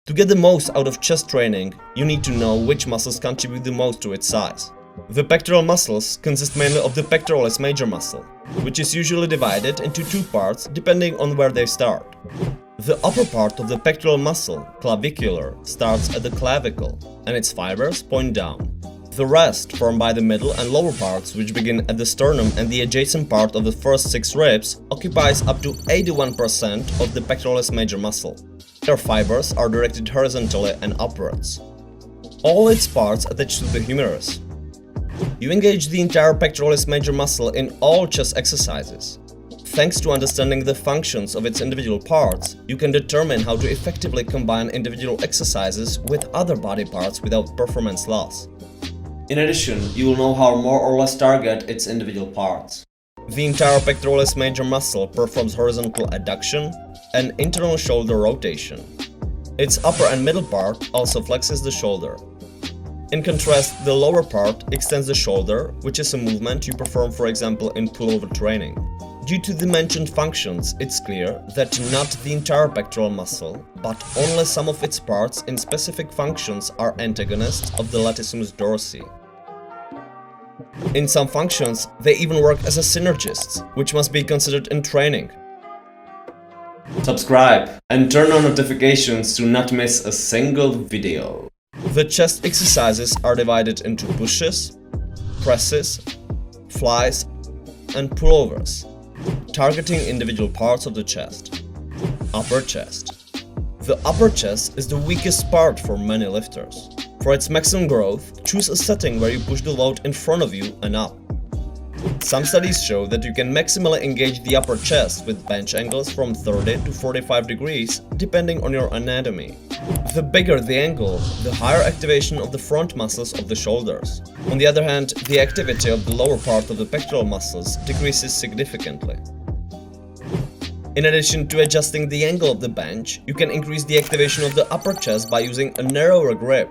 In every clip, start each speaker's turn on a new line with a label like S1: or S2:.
S1: To get the most out of chest training, you need to know which muscles contribute the most to its size. The pectoral muscles consist mainly of the pectoralis major muscle, which is usually divided into two parts depending on where they start. The upper part of the pectoral muscle, clavicular, starts at the clavicle, and its fibers point down. The rest, formed by the middle and lower parts, which begin at the sternum and the adjacent part of the first 6 ribs, occupies up to 81% of the pectoralis major muscle. Their fibers are directed horizontally and upwards. All its parts attach to the humerus. You engage the entire pectoralis major muscle in all chest exercises. Thanks to understanding the functions of its individual parts, you can determine how to effectively combine individual exercises with other body parts without performance loss. In addition, you will know how more or less target its individual parts. The entire pectoralis major muscle performs horizontal adduction and internal shoulder rotation. Its upper and middle part also flexes the shoulder. In contrast, the lower part extends the shoulder, which is a movement you perform, for example, in pullover training. Due to the mentioned functions, it's clear that not the entire pectoral muscle, but only some of its parts in specific functions are antagonists of the latissimus dorsi. In some functions, they even work as a synergists, which must be considered in training. Subscribe and turn on notifications to not miss a single video. The chest exercises are divided into pushes, presses, flies, and pullovers, targeting individual parts of the chest. Upper chest. The upper chest is the weakest part for many lifters. For its maximum growth, choose a setting where you push the load in front of you and up. Some studies show that you can maximally engage the upper chest with bench angles from 30 to 45 degrees depending on your anatomy. The bigger the angle, the higher activation of the front muscles of the shoulders. On the other hand, the activity of the lower part of the pectoral muscles decreases significantly. In addition to adjusting the angle of the bench, you can increase the activation of the upper chest by using a narrower grip.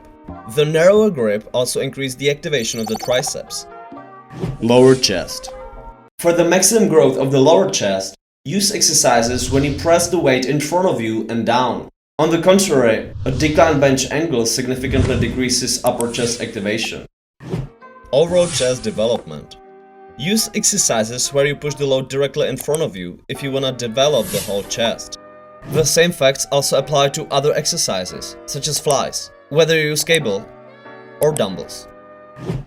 S1: The narrower grip also increases the activation of the triceps. Lower chest. For the maximum growth of the lower chest, use exercises when you press the weight in front of you and down. On the contrary, a decline bench angle significantly decreases upper chest activation. Overall chest development. Use exercises where you push the load directly in front of you if you want to develop the whole chest. The same facts also apply to other exercises, such as flies, whether you use cable or dumbbells.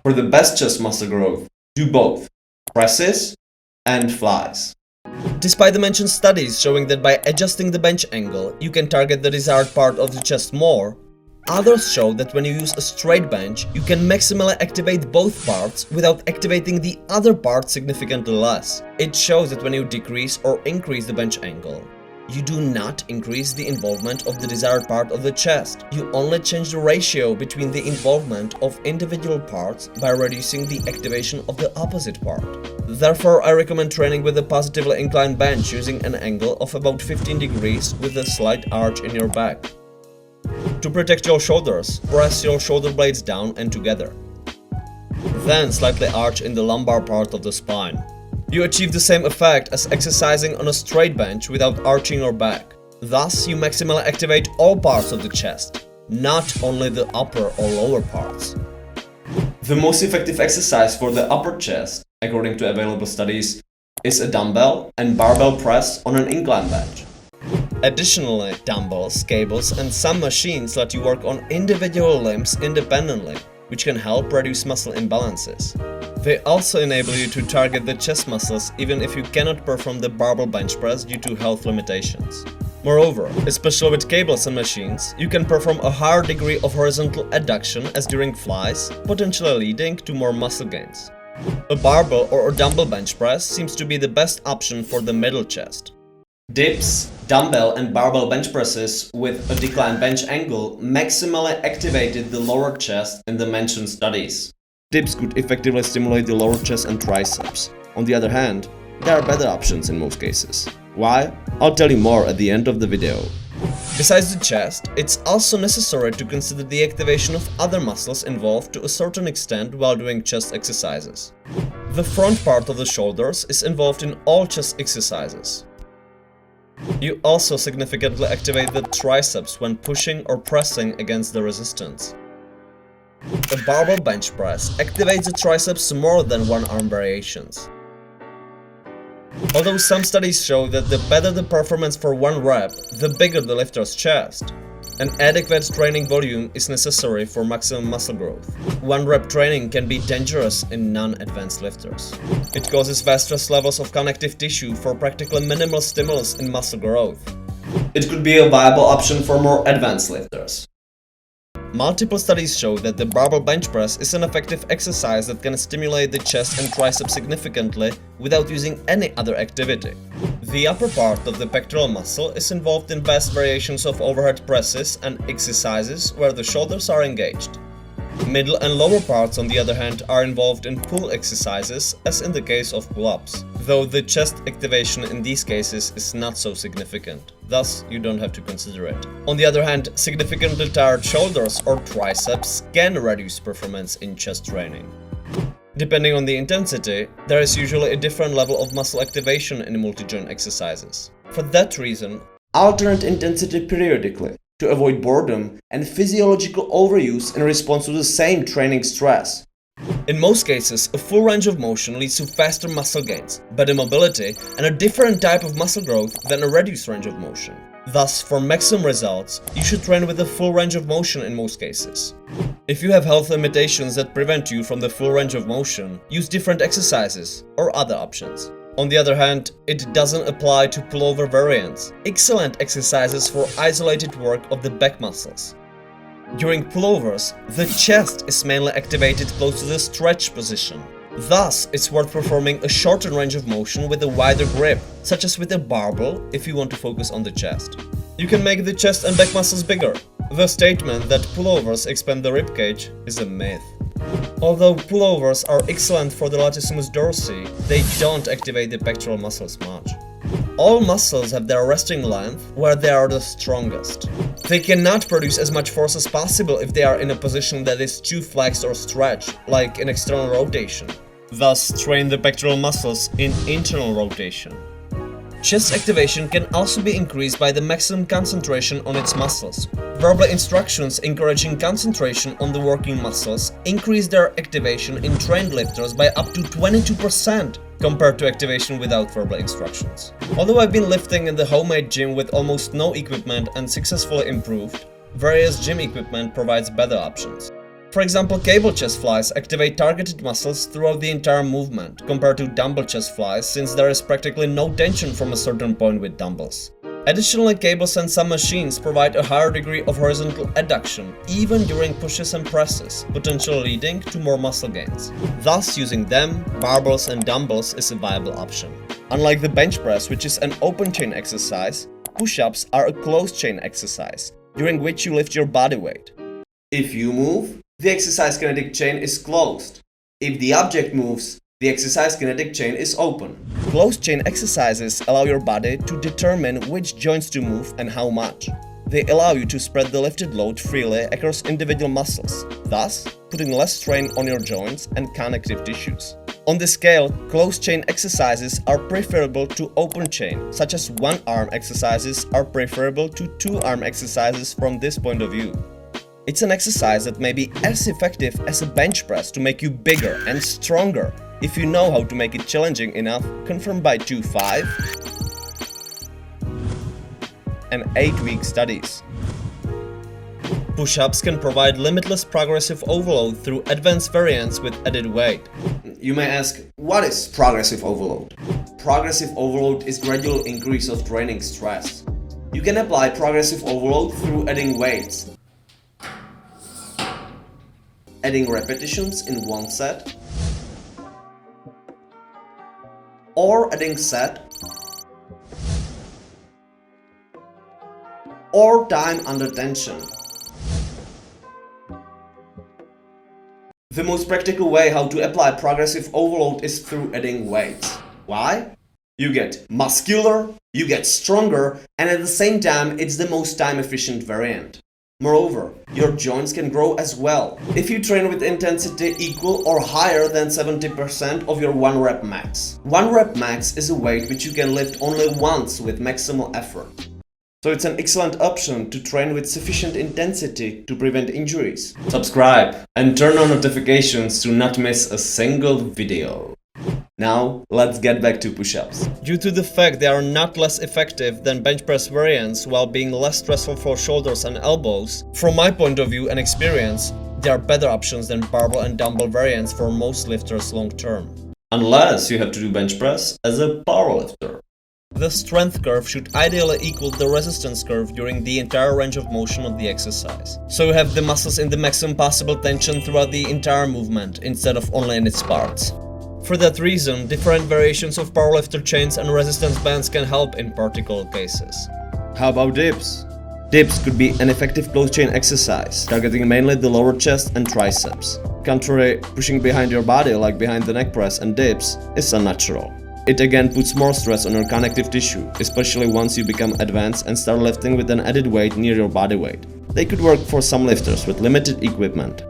S1: For the best chest muscle growth, do both presses and flies. Despite the mentioned studies showing that by adjusting the bench angle, you can target the desired part of the chest more, others show that when you use a straight bench, you can maximally activate both parts without activating the other part significantly less. It shows that when you decrease or increase the bench angle, you do not increase the involvement of the desired part of the chest. You only change the ratio between the involvement of individual parts by reducing the activation of the opposite part. Therefore, I recommend training with a positively inclined bench using an angle of about 15 degrees with a slight arch in your back. To protect your shoulders, press your shoulder blades down and together. Then slightly arch in the lumbar part of the spine. You achieve the same effect as exercising on a straight bench without arching your back. Thus, you maximally activate all parts of the chest, not only the upper or lower parts. The most effective exercise for the upper chest, according to available studies, is a dumbbell and barbell press on an incline bench. Additionally, dumbbells, cables, and some machines let you work on individual limbs independently, which can help reduce muscle imbalances. They also enable you to target the chest muscles even if you cannot perform the barbell bench press due to health limitations. Moreover, especially with cables and machines, you can perform a higher degree of horizontal adduction as during flies, potentially leading to more muscle gains. A barbell or a dumbbell bench press seems to be the best option for the middle chest. Dips, dumbbell and barbell bench presses with a declined bench angle maximally activated the lower chest in the mentioned studies. Dips could effectively stimulate the lower chest and triceps. On the other hand, there are better options in most cases. Why? I'll tell you more at the end of the video. Besides the chest, it's also necessary to consider the activation of other muscles involved to a certain extent while doing chest exercises. The front part of the shoulders is involved in all chest exercises. You also significantly activate the triceps when pushing or pressing against the resistance. A barbell bench press activates the triceps more than one-arm variations. Although some studies show that the better the performance for one rep, the bigger the lifter's chest. An adequate training volume is necessary for maximum muscle growth. One rep training can be dangerous in non-advanced lifters. It causes vast stress levels of connective tissue for practically minimal stimulus in muscle growth. It could be a viable option for more advanced lifters. Multiple studies show that the barbell bench press is an effective exercise that can stimulate the chest and triceps significantly without using any other activity. The upper part of the pectoral muscle is involved in vast variations of overhead presses and exercises where the shoulders are engaged. Middle and lower parts, on the other hand, are involved in pull exercises, as in the case of pull-ups, though the chest activation in these cases is not so significant, thus you don't have to consider it. On the other hand, significantly tired shoulders or triceps can reduce performance in chest training. Depending on the intensity, there is usually a different level of muscle activation in multi-joint exercises. For that reason, alternate intensity periodically to avoid boredom and physiological overuse in response to the same training stress. In most cases, a full range of motion leads to faster muscle gains, better mobility, and a different type of muscle growth than a reduced range of motion. Thus, for maximum results, you should train with a full range of motion in most cases. If you have health limitations that prevent you from the full range of motion, use different exercises or other options. On the other hand, it doesn't apply to pullover variants, excellent exercises for isolated work of the back muscles. During pullovers, the chest is mainly activated close to the stretch position. Thus, it's worth performing a shorter range of motion with a wider grip, such as with a barbell if you want to focus on the chest. You can make the chest and back muscles bigger. The statement that pullovers expand the ribcage is a myth. Although pullovers are excellent for the latissimus dorsi, they don't activate the pectoral muscles much. All muscles have their resting length where they are the strongest. They cannot produce as much force as possible if they are in a position that is too flexed or stretched, like in external rotation. Thus, train the pectoral muscles in internal rotation. Chest activation can also be increased by the maximum concentration on its muscles. Verbal instructions encouraging concentration on the working muscles increase their activation in trained lifters by up to 22% compared to activation without verbal instructions. Although I've been lifting in the homemade gym with almost no equipment and successfully improved, various gym equipment provides better options. For example, cable chest flies activate targeted muscles throughout the entire movement, compared to dumbbell chest flies since there is practically no tension from a certain point with dumbbells. Additionally, cables and some machines provide a higher degree of horizontal adduction, even during pushes and presses, potentially leading to more muscle gains. Thus, using them, barbells and dumbbells is a viable option. Unlike the bench press, which is an open chain exercise, push-ups are a closed chain exercise, during which you lift your body weight. If you move, the exercise kinetic chain is closed. If the object moves, the exercise kinetic chain is open. Closed chain exercises allow your body to determine which joints to move and how much. They allow you to spread the lifted load freely across individual muscles, thus putting less strain on your joints and connective tissues. On this scale, closed chain exercises are preferable to open chain, such as one-arm exercises are preferable to two-arm exercises from this point of view. It's an exercise that may be as effective as a bench press to make you bigger and stronger if you know how to make it challenging enough, confirmed by 5 and 8-week studies. Push-ups can provide limitless progressive overload through advanced variants with added weight. You may ask, what is progressive overload? Progressive overload is gradual increase of training stress. You can apply progressive overload through adding weights, adding repetitions in one set, or adding set, or time under tension. The most practical way how to apply progressive overload is through adding weights. Why? You get muscular, you get stronger, and at the same time it's the most time efficient variant. Moreover, your joints can grow as well if you train with intensity equal or higher than 70% of your 1 rep max. 1 rep max is a weight which you can lift only once with maximal effort. So it's an excellent option to train with sufficient intensity to prevent injuries. Subscribe and turn on notifications to not miss a single video. Now, let's get back to push-ups. Due to the fact they are not less effective than bench press variants while being less stressful for shoulders and elbows, from my point of view and experience, they are better options than barbell and dumbbell variants for most lifters long term. Unless you have to do bench press as a powerlifter. The strength curve should ideally equal the resistance curve during the entire range of motion of the exercise. So you have the muscles in the maximum possible tension throughout the entire movement instead of only in its parts. For that reason, different variations of powerlifter chains and resistance bands can help in particular cases. How about dips? Dips could be an effective closed chain exercise, targeting mainly the lower chest and triceps. Contrary, pushing behind your body like behind the neck press and dips is unnatural. It again puts more stress on your connective tissue, especially once you become advanced and start lifting with an added weight near your body weight. They could work for some lifters with limited equipment.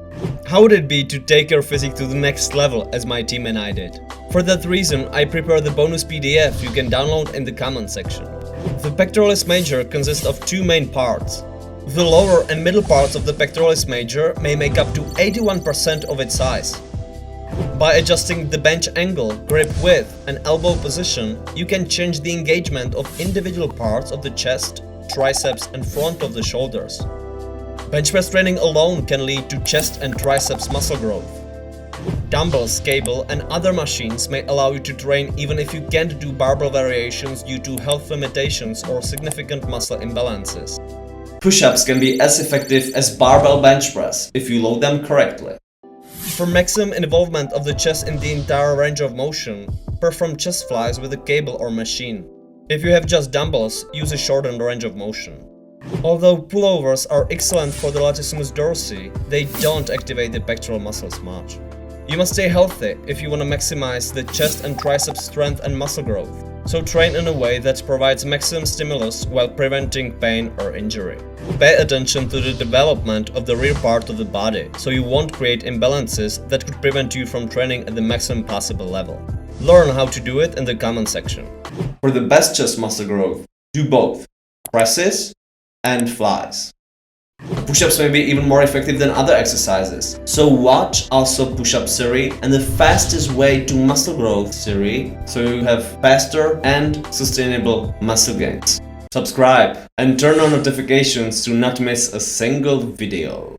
S1: How would it be to take your physique to the next level as my team and I did? For that reason, I prepared the bonus PDF you can download in the comment section. The pectoralis major consists of 2 main parts. The lower and middle parts of the pectoralis major may make up to 81% of its size. By adjusting the bench angle, grip width, and elbow position, you can change the engagement of individual parts of the chest, triceps, and front of the shoulders. Bench press training alone can lead to chest and triceps muscle growth. Dumbbells, cable, and other machines may allow you to train even if you can't do barbell variations due to health limitations or significant muscle imbalances. Push-ups can be as effective as barbell bench press if you load them correctly. For maximum involvement of the chest in the entire range of motion, perform chest flies with a cable or machine. If you have just dumbbells, use a shortened range of motion. Although pullovers are excellent for the latissimus dorsi, they don't activate the pectoral muscles much. You must stay healthy if you want to maximize the chest and triceps strength and muscle growth. So train in a way that provides maximum stimulus while preventing pain or injury. Pay attention to the development of the rear part of the body, so you won't create imbalances that could prevent you from training at the maximum possible level. Learn how to do it in the comment section. For the best chest muscle growth, do both presses and flies. Push-ups may be even more effective than other exercises, so watch also push-up series and the fastest way to muscle growth series, so you have faster and sustainable muscle gains. Subscribe and turn on notifications to not miss a single video.